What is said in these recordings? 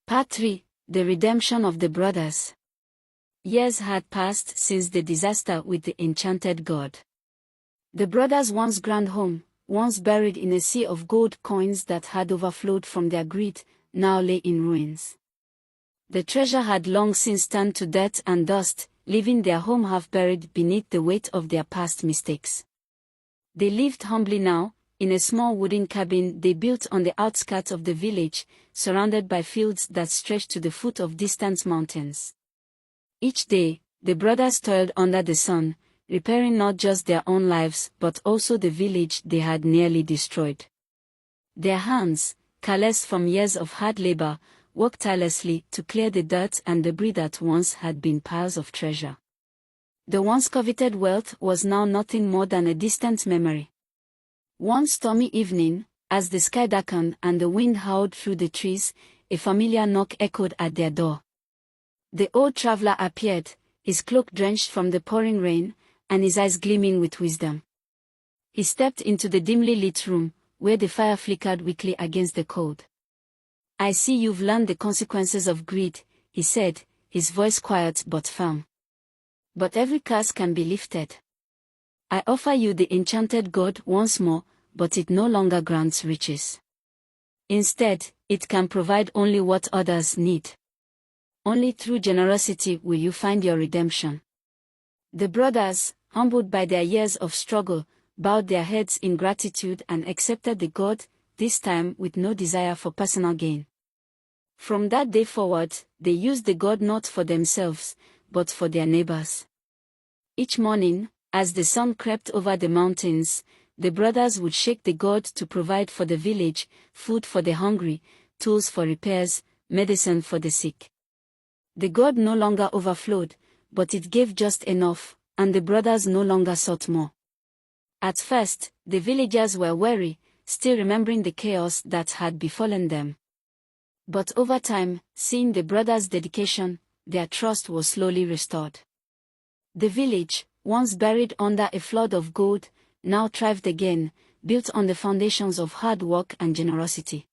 Part 3. The Redemption of the Brothers. Years had passed since the disaster with the enchanted god. The brothers' once grand home, once buried in a sea of gold coins that had overflowed from their greed, now lay in ruins. The treasure had long since turned to dirt and dust, leaving their home half buried beneath the weight of their past mistakes. They lived humbly now, in a small wooden cabin they built on the outskirts of the village, surrounded by fields that stretched to the foot of distant mountains. Each day, the brothers toiled under the sun, repairing not just their own lives but also the village they had nearly destroyed. Their hands, calloused from years of hard labor, worked tirelessly to clear the dirt and debris that once had been piles of treasure. The once coveted wealth was now nothing more than a distant memory. One stormy evening, as the sky darkened and the wind howled through the trees, a familiar knock echoed at their door. The old traveler appeared, his cloak drenched from the pouring rain, and his eyes gleaming with wisdom. He stepped into the dimly lit room, where the fire flickered weakly against the cold. "I see you've learned the consequences of greed," he said, his voice quiet but firm. "But every curse can be lifted. I offer you the enchanted god once more, but it no longer grants riches. Instead, it can provide only what others need. Only through generosity will you find your redemption." The brothers, humbled by their years of struggle, bowed their heads in gratitude and accepted the god, this time with no desire for personal gain. From that day forward, they used the god not for themselves, but for their neighbors. Each morning, as the sun crept over the mountains, the brothers would shake the god to provide for the village, food for the hungry, tools for repairs, medicine for the sick. The god no longer overflowed, but it gave just enough, and the brothers no longer sought more. At first, the villagers were wary, still remembering the chaos that had befallen them. But over time, seeing the brothers' dedication, their trust was slowly restored. The village, once buried under a flood of gold, now thrived again, built on the foundations of hard work and generosity.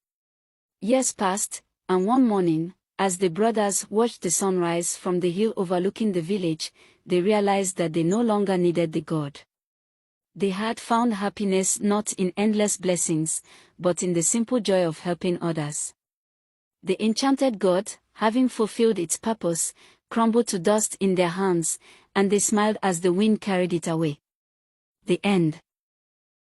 Years passed, and one morning, as the brothers watched the sun rise from the hill overlooking the village, they realized that they no longer needed the god. They had found happiness not in endless blessings, but in the simple joy of helping others. The enchanted god, having fulfilled its purpose, crumbled to dust in their hands, and they smiled as the wind carried it away. The end.